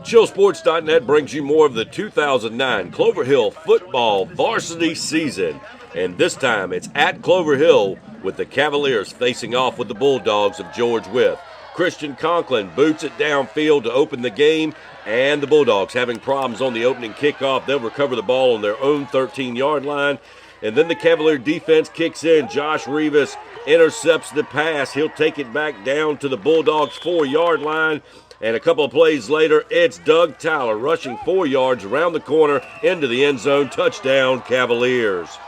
ChillSports.net brings you more of the 2009 Clover Hill football varsity season. And this time it's at Clover Hill with the Cavaliers facing off with the Bulldogs of George Wythe. Christian Conklin boots it downfield to open the game, and the Bulldogs having problems on the opening kickoff. They'll recover the ball on their own 13-yard line. And then the Cavalier defense kicks in. Josh Rivas intercepts the pass. He'll take it back down to the Bulldogs' 4-yard line. And a couple of plays later, it's Doug Tyler rushing 4 yards around the corner into the end zone. Touchdown, Cavaliers.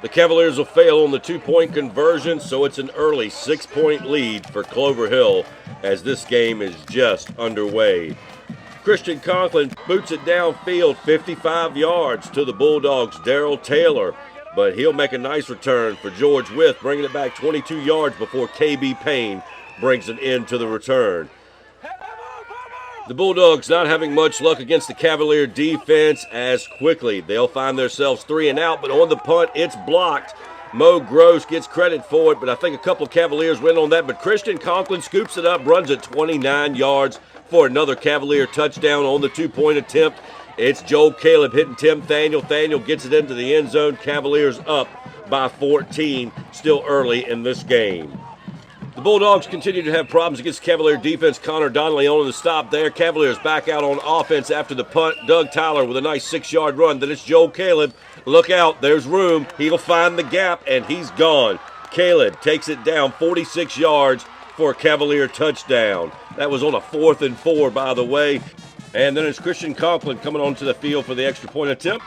The Cavaliers will fail on the 2-point conversion, so it's an early 6-point lead for Clover Hill as this game is just underway. Christian Conklin boots it downfield 55 yards to the Bulldogs' Darrell Taylor, but he'll make a nice return for George Wythe, bringing it back 22 yards before KB Payne brings an end to the return. The Bulldogs not having much luck against the Cavalier defense as quickly. They'll find themselves 3 and out, but on the punt, it's blocked. Mo Gross gets credit for it, but I think a couple of Cavaliers went on that. But Christian Conklin scoops it up, runs it 29 yards for another Cavalier touchdown on the 2-point attempt. It's Joel Caleb hitting Tim Thaniel. Thaniel gets it into the end zone. Cavaliers up by 14, still early in this game. The Bulldogs continue to have problems against Cavalier defense. Connor Donnelly on the stop there. Cavaliers back out on offense after the punt. Doug Tyler with a nice 6-yard run. Then it's Joel Caleb. Look out, there's room. He'll find the gap, and he's gone. Caleb takes it down 46 yards for a Cavalier touchdown. That was on a 4th and 4, by the way. And then it's Christian Conklin coming onto the field for the extra point attempt.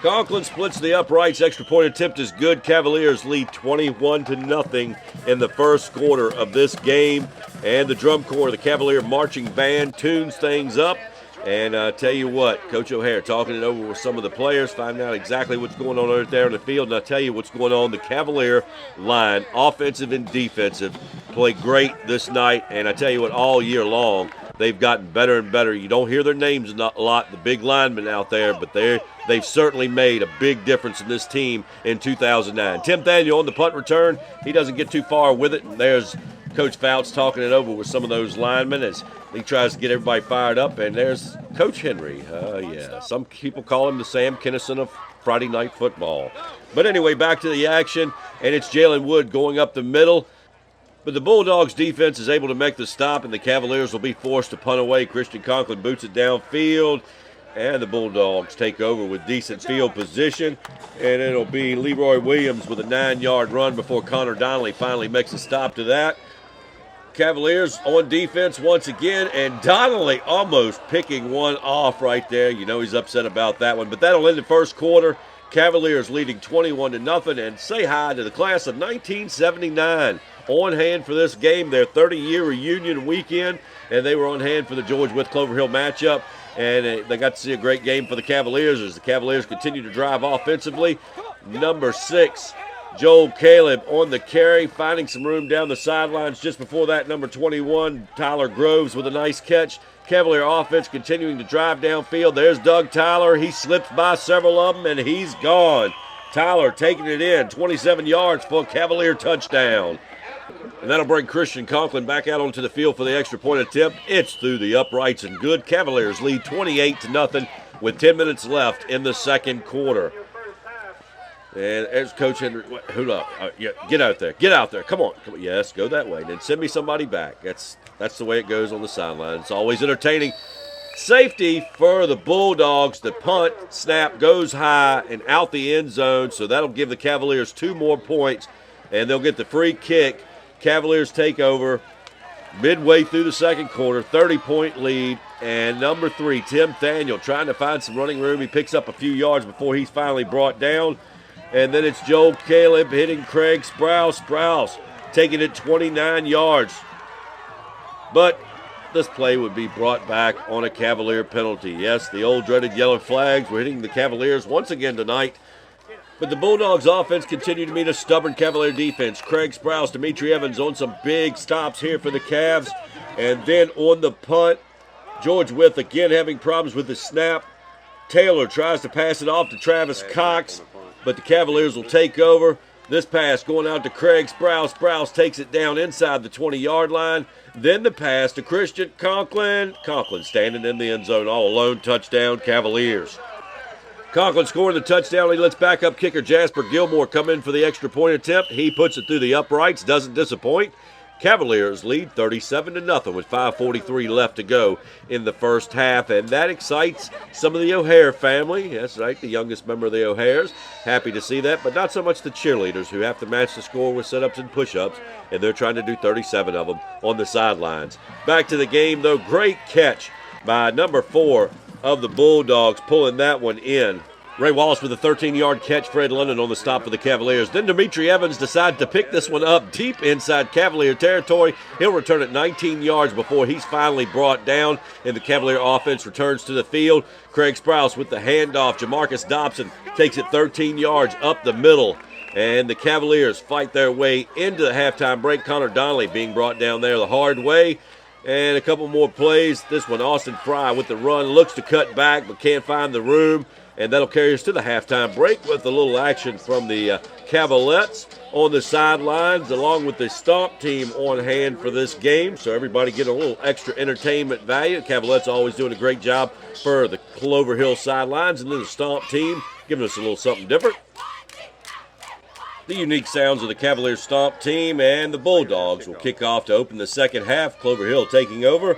Conklin splits the uprights. Extra point attempt is good. Cavaliers lead 21-0 in the first quarter of this game. And the drum corps, the Cavalier marching band, tunes things up. And tell you what, Coach O'Hare talking it over with some of the players, finding out exactly what's going on out there in the field. And I'll tell you what's going on. The Cavalier line, offensive and defensive, played great this night. And I tell you what, all year long, they've gotten better and better. You don't hear their names a lot, the big linemen out there, but they've certainly made a big difference in this team in 2009. Tim Thaniel on the punt return. He doesn't get too far with it. And there's Coach Fouts talking it over with some of those linemen as he tries to get everybody fired up. And there's Coach Henry. Yeah, some people call him the Sam Kinison of Friday Night Football. But anyway, back to the action, and it's Jalen Wood going up the middle. But the Bulldogs defense is able to make the stop, and the Cavaliers will be forced to punt away. Christian Conklin boots it downfield, and the Bulldogs take over with decent field position. And it'll be Leroy Williams with a 9-yard run before Connor Donnelly finally makes a stop to that. Cavaliers on defense once again, and Donnelly almost picking one off right there. You know he's upset about that one, but that'll end the first quarter. Cavaliers leading 21-0, and say hi to the class of 1979. On hand for this game, their 30-year reunion weekend, and they were on hand for the George Wythe Clover Hill matchup, and they got to see a great game for the Cavaliers as the Cavaliers continue to drive offensively. Number 6, Joel Caleb on the carry, finding some room down the sidelines. Just before that, number 21, Tyler Groves with a nice catch. Cavalier offense continuing to drive downfield. There's Doug Tyler. He slips by several of them, and he's gone. Tyler taking it in, 27 yards for a Cavalier touchdown. And that'll bring Christian Conklin back out onto the field for the extra point attempt. It's through the uprights and good. Cavaliers lead 28-0 with 10 minutes left in the second quarter. And there's Coach Henry. Hold up. Yeah, get out there. Get out there. Come on. Yes, go that way. Then send me somebody back. That's the way it goes on the sideline. It's always entertaining. Safety for the Bulldogs. The punt snap goes high and out the end zone, so that'll give the Cavaliers 2 more points, and they'll get the free kick. Cavaliers take over midway through the second quarter, 30-point lead, and number 3, Tim Thaniel, trying to find some running room. He picks up a few yards before he's finally brought down. And then it's Joel Caleb hitting Craig Sprouse. Sprouse taking it 29 yards. But this play would be brought back on a Cavalier penalty. Yes, the old dreaded yellow flags were hitting the Cavaliers once again tonight. But the Bulldogs offense continued to meet a stubborn Cavalier defense. Craig Sprouse, Dimitri Evans on some big stops here for the Cavs. And then on the punt, George Wythe again having problems with the snap. Taylor tries to pass it off to Travis Cox, but the Cavaliers will take over. This pass going out to Craig Sprouse. Sprouse takes it down inside the 20-yard line. Then the pass to Christian Conklin. Conklin standing in the end zone all alone. Touchdown, Cavaliers. Conklin scoring the touchdown. He lets backup kicker Jasper Gilmore come in for the extra point attempt. He puts it through the uprights. Doesn't disappoint. Cavaliers lead 37-0 with 5:43 left to go in the first half, and that excites some of the O'Hare family. That's right, the youngest member of the O'Hares. Happy to see that, but not so much the cheerleaders who have to match the score with sit-ups and push-ups, and they're trying to do 37 of them on the sidelines. Back to the game, though. Great catch by number 4 of the Bulldogs, pulling that one in. Ray Wallace with a 13-yard catch. Fred Lennon on the stop for the Cavaliers. Then Dimitri Evans decided to pick this one up deep inside Cavalier territory. He'll return it 19 yards before he's finally brought down, and the Cavalier offense returns to the field. Craig Sprouse with the handoff. Jamarcus Dobson takes it 13 yards up the middle, and the Cavaliers fight their way into the halftime break. Connor Donnelly being brought down there the hard way. And a couple more plays. This one, Austin Fry with the run. Looks to cut back, but can't find the room. And that'll carry us to the halftime break with a little action from the Cavalettes on the sidelines, along with the Stomp team on hand for this game. So everybody get a little extra entertainment value. Cavalettes always doing a great job for the Clover Hill sidelines. And then the Stomp team giving us a little something different. The unique sounds of the Cavaliers Stomp team, and the Bulldogs will kick off to open the second half. Clover Hill taking over.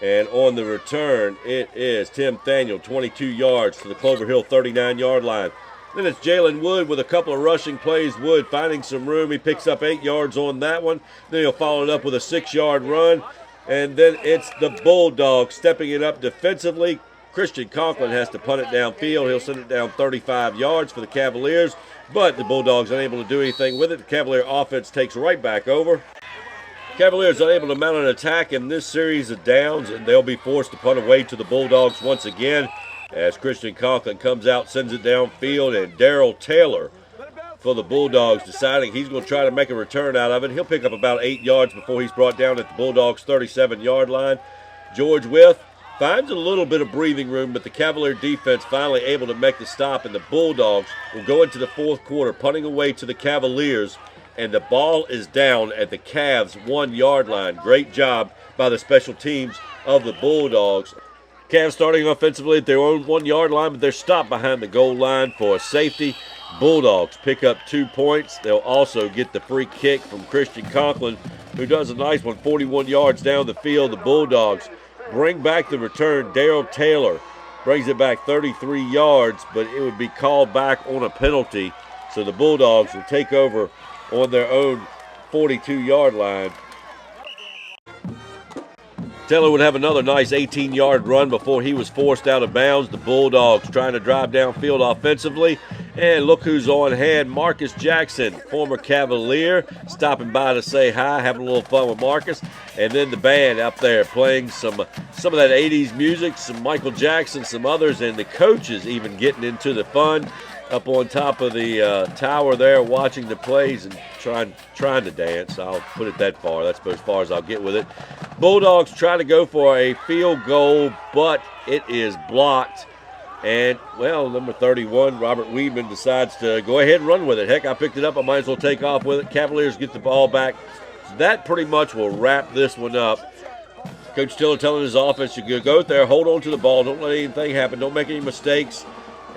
And on the return, it is Tim Thaniel, 22 yards to the Clover Hill 39-yard line. Then it's Jalen Wood with a couple of rushing plays. Wood finding some room. He picks up 8 yards on that one. Then he'll follow it up with a 6-yard run. And then it's the Bulldogs stepping it up defensively. Christian Conklin has to punt it downfield. He'll send it down 35 yards for the Cavaliers. But the Bulldogs unable to do anything with it. The Cavalier offense takes right back over. Cavaliers unable to mount an attack in this series of downs, and they'll be forced to punt away to the Bulldogs once again as Christian Conklin comes out, sends it downfield, and Darrell Taylor for the Bulldogs deciding he's going to try to make a return out of it. He'll pick up about 8 yards before he's brought down at the Bulldogs' 37-yard line. George Wythe finds a little bit of breathing room, but the Cavalier defense finally able to make the stop, and the Bulldogs will go into the fourth quarter, punting away to the Cavaliers. And the ball is down at the Cavs' 1-yard line. Great job by the special teams of the Bulldogs. Cavs starting offensively at their own 1-yard line, but they're stopped behind the goal line for a safety. Bulldogs pick up 2 points. They'll also get the free kick from Christian Conklin, who does a nice one, 41 yards down the field. The Bulldogs bring back the return. Darrell Taylor brings it back 33 yards, but it would be called back on a penalty. So the Bulldogs will take over on their own 42-yard line. Taylor would have another nice 18-yard run before he was forced out of bounds. The Bulldogs trying to drive downfield offensively. And look who's on hand, Marcus Jackson, former Cavalier, stopping by to say hi, having a little fun with Marcus. And then the band up there playing some of that 80s music, some Michael Jackson, some others, and the coaches even getting into the fun up on top of the tower there, watching the plays and trying to dance. I'll put it that far. That's about as far as I'll get with it. Bulldogs try to go for a field goal, but it is blocked. And, well, number 31, Robert Weedman, decides to go ahead and run with it. Heck, I picked it up. I might as well take off with it. Cavaliers get the ball back. That pretty much will wrap this one up. Coach Tiller telling his offense, you go out there, hold on to the ball, don't let anything happen, don't make any mistakes.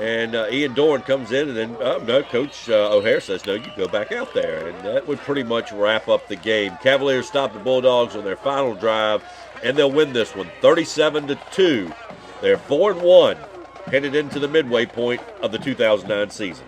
And Ian Dorn comes in, and then no, Coach O'Hare says, no, you go back out there. And that would pretty much wrap up the game. Cavaliers stop the Bulldogs on their final drive, and they'll win this one 37-2. They're 4-1, headed into the midway point of the 2009 season.